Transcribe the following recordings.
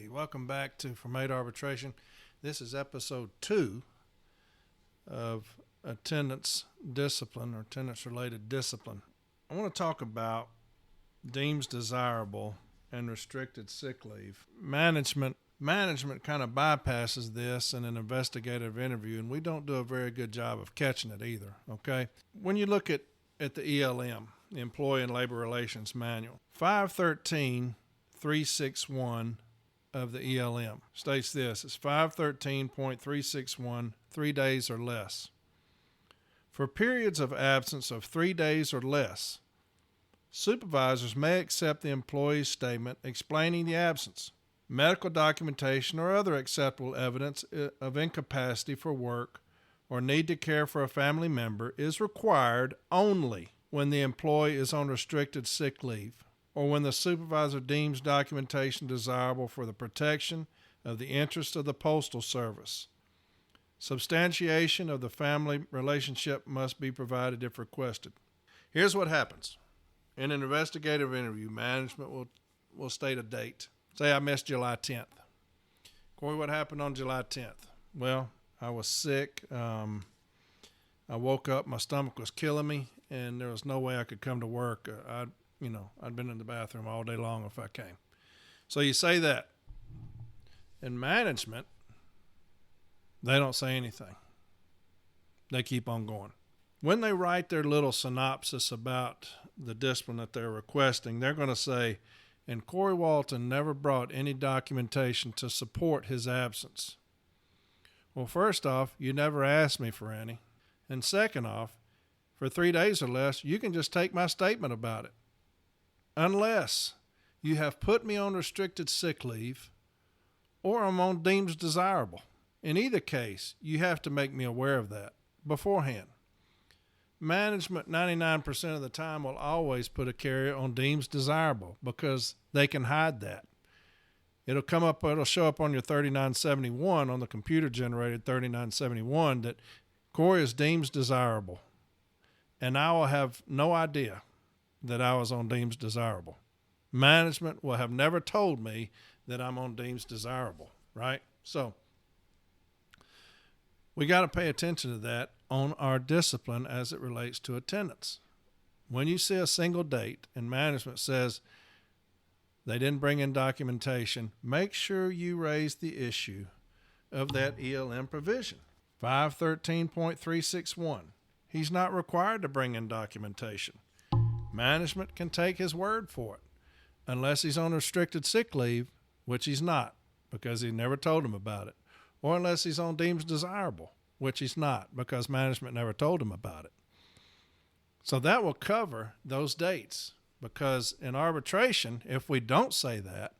Hey, welcome back to From Aid Arbitration. This is episode 2 of attendance discipline or attendance-related discipline. I want to talk about deems desirable and restricted sick leave. Management kind of bypasses this in an investigative interview, and we don't do a very good job of catching it either, okay? When you look at the ELM, the Employee and Labor Relations Manual, 513.361 of the ELM states this. It's 513.361, 3 days or less. For periods of absence of 3 days or less, supervisors may accept the employee's statement explaining the absence. Medical documentation or other acceptable evidence of incapacity for work or need to care for a family member is required only when the employee is on restricted sick leave or when the supervisor deems documentation desirable for the protection of the interests of the Postal Service. Substantiation of the family relationship must be provided if requested. Here's what happens. In an investigative interview, management will state a date. Say I missed July 10th. Corey, what happened on July 10th? Well, I was sick. I woke up, my stomach was killing me, and there was no way I could come to work. I'd been in the bathroom all day long if I came. So you say that. In management, they don't say anything. They keep on going. When they write their little synopsis about the discipline that they're requesting, they're going to say, and Corey Walton never brought any documentation to support his absence. Well, first off, you never asked me for any. And second off, for 3 days or less, you can just take my statement about it. Unless you have put me on restricted sick leave or I'm on deems desirable. In either case, you have to make me aware of that beforehand. Management 99% of the time will always put a carrier on deems desirable because they can hide that. It'll show up on your 3971, on the computer generated 3971, that Corey is deems desirable. And I will have no idea that I was on deems desirable. Management will have never told me that I'm on deems desirable, right? So we got to pay attention to that on our discipline as it relates to attendance. When you see a single date and management says they didn't bring in documentation, make sure you raise the issue of that ELM provision. 513.361. He's not required to bring in documentation. Management can take his word for it, unless he's on restricted sick leave, which he's not, because he never told him about it, or unless he's on deems desirable, which he's not, because management never told him about it. So that will cover those dates, because in arbitration, if we don't say that,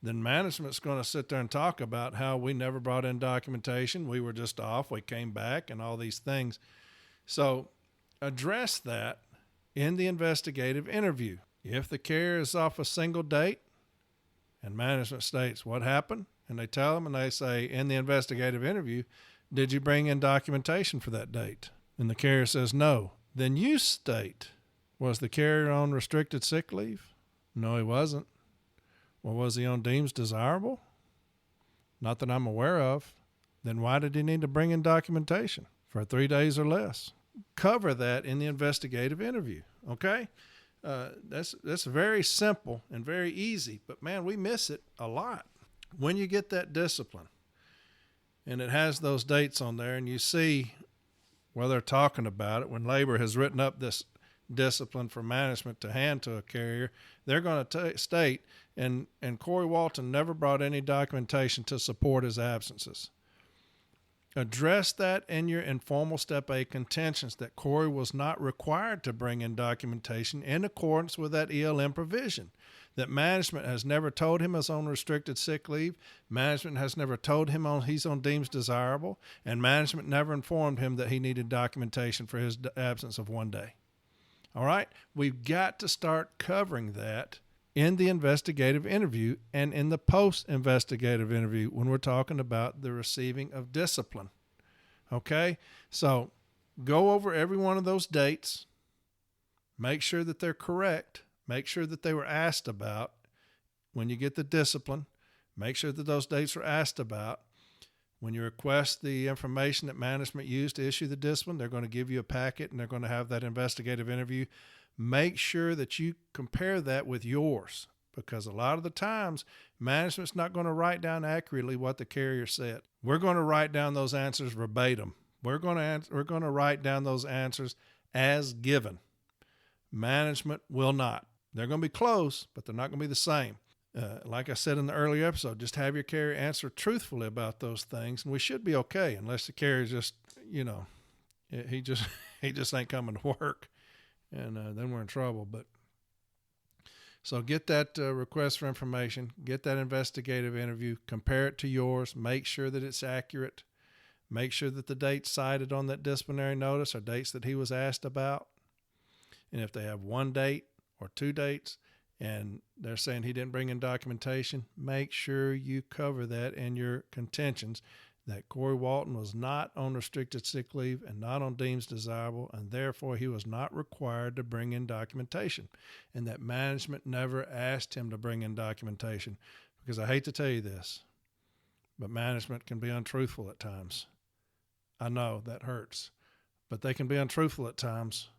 then management's going to sit there and talk about how we never brought in documentation, we were just off, we came back, and all these things. So address that in the investigative interview. If the carrier is off a single date and management states what happened, and they tell them and they say in the investigative interview, did you bring in documentation for that date? And the carrier says no. Then you state, was the carrier on restricted sick leave? No, he wasn't. Well, was he on deems desirable? Not that I'm aware of. Then why did he need to bring in documentation for 3 days or less? Cover that in the investigative interview, okay? That's very simple and very easy, but man, we miss it a lot. When you get that discipline and it has those dates on there and you see where they're talking about it, when labor has written up this discipline for management to hand to a carrier, they're going to state, and Corey Walton never brought any documentation to support his absences. Address that in your informal Step A contentions that Corey was not required to bring in documentation in accordance with that ELM provision, that management has never told him he's on restricted sick leave, management has never told him he's on deems desirable, and management never informed him that he needed documentation for his absence of 1 day. All right? We've got to start covering that in the investigative interview and in the post-investigative interview when we're talking about the receiving of discipline. Okay? So go over every one of those dates. Make sure that they're correct. Make sure that they were asked about when you get the discipline. Make sure that those dates are asked about. When you request the information that management used to issue the discipline, they're going to give you a packet and they're going to have that investigative interview. Make sure that you compare that with yours, because a lot of the times management's not going to write down accurately what the carrier said. We're going to write down those answers verbatim. We're going to write down those answers as given. Management will not. They're going to be close, but they're not going to be the same. Like I said in the earlier episode, just have your carrier answer truthfully about those things, and we should be okay, unless the carrier just, he just ain't coming to work, and then we're in trouble. But so get that request for information, get that investigative interview, compare it to yours, make sure that it's accurate, make sure that the dates cited on that disciplinary notice are dates that he was asked about, and if they have one date or two dates, and they're saying he didn't bring in documentation, make sure you cover that in your contentions that Corey Walton was not on restricted sick leave and not on Deems desirable, and therefore he was not required to bring in documentation, and that management never asked him to bring in documentation. Because I hate to tell you this, but management can be untruthful at times. I know that hurts, but they can be untruthful at times,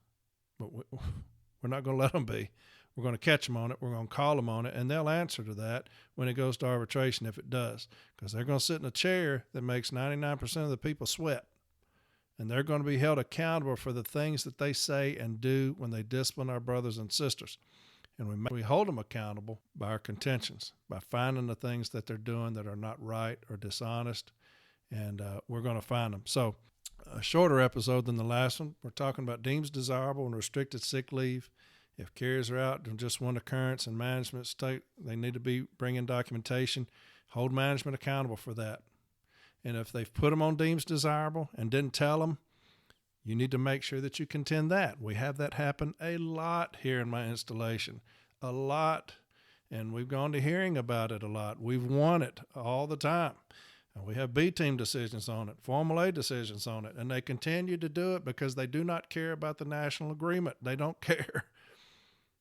but we're not going to let them be. We're going to catch them on it. We're going to call them on it, and they'll answer to that when it goes to arbitration if it does, because they're going to sit in a chair that makes 99% of the people sweat, and they're going to be held accountable for the things that they say and do when they discipline our brothers and sisters. And we hold them accountable by our contentions, by finding the things that they're doing that are not right or dishonest, and we're going to find them. So a shorter episode than the last one. We're talking about Deems desirable and restricted sick leave. If carriers are out in just one occurrence and management state they need to be bringing documentation, hold management accountable for that. And if they've put them on Deems desirable and didn't tell them, you need to make sure that you contend that. We have that happen a lot here in my installation, a lot. And we've gone to hearing about it a lot. We've won it all the time. And we have B-team decisions on it, Formal A decisions on it, and they continue to do it because they do not care about the national agreement. They don't care.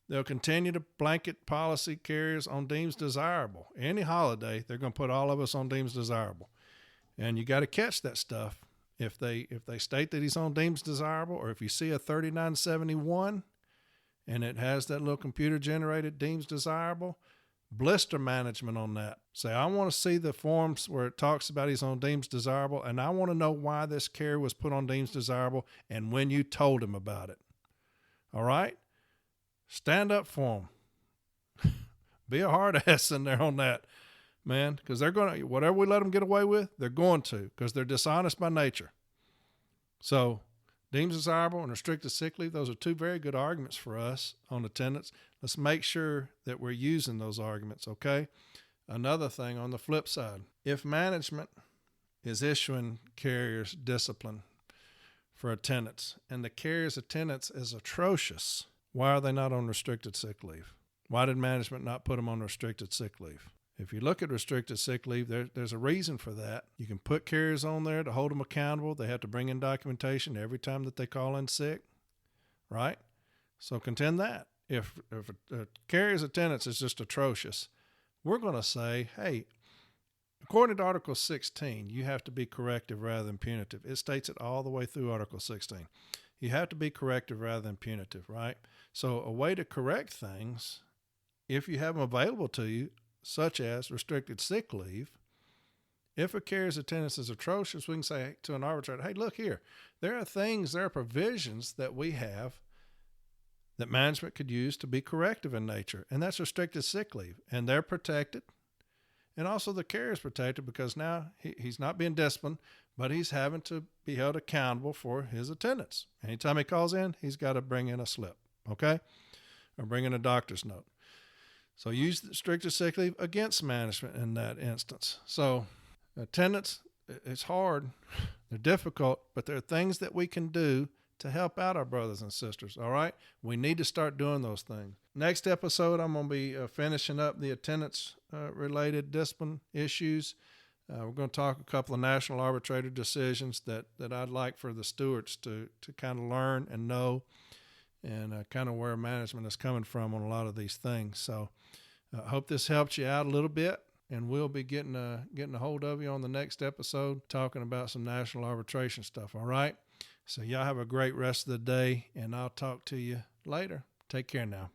They'll continue to blanket policy carriers on Deems desirable. Any holiday, they're going to put all of us on Deems desirable. And you got to catch that stuff. If they state that he's on Deems desirable, or if you see a 3971 and it has that little computer-generated Deems desirable, blister management on that. Say, I want to see the forms where it talks about he's on Deems desirable, and I want to know why this carrier was put on Deems desirable and when you told him about it. All right? Stand up for them. Be a hard ass in there on that, man, because they're going to, whatever we let them get away with, they're going to, because they're dishonest by nature. So Deems desirable and restricted sick leave, those are two very good arguments for us on attendance. Let's make sure that we're using those arguments, okay? Another thing on the flip side, if management is issuing carriers discipline for attendance and the carrier's attendance is atrocious, why are they not on restricted sick leave? Why did management not put them on restricted sick leave? If you look at restricted sick leave, there's a reason for that. You can put carriers on there to hold them accountable. They have to bring in documentation every time that they call in sick, right? So contend that. If a carrier's attendance is just atrocious, we're going to say, hey, according to Article 16, you have to be corrective rather than punitive. It states it all the way through Article 16. You have to be corrective rather than punitive, right? So a way to correct things, if you have them available to you, such as restricted sick leave, if a carrier's attendance is atrocious, we can say to an arbitrator, hey, look here, there are provisions that we have that management could use to be corrective in nature, and that's restricted sick leave, and they're protected. And also the carrier's protected because now he's not being disciplined, but he's having to be held accountable for his attendance. Anytime he calls in, he's got to bring in a slip, okay? Or bring in a doctor's note. So use the restricted sick leave against management in that instance. So attendance, it's hard. They're difficult, but there are things that we can do to help out our brothers and sisters, all right? We need to start doing those things. Next episode, I'm going to be finishing up the attendance-related discipline issues. We're going to talk a couple of national arbitrator decisions that I'd like for the stewards to kind of learn and know, and kind of where management is coming from on a lot of these things. So I hope this helps you out a little bit. and we'll be getting a hold of you on the next episode talking about some national arbitration stuff. All right? So y'all have a great rest of the day, and I'll talk to you later. Take care now.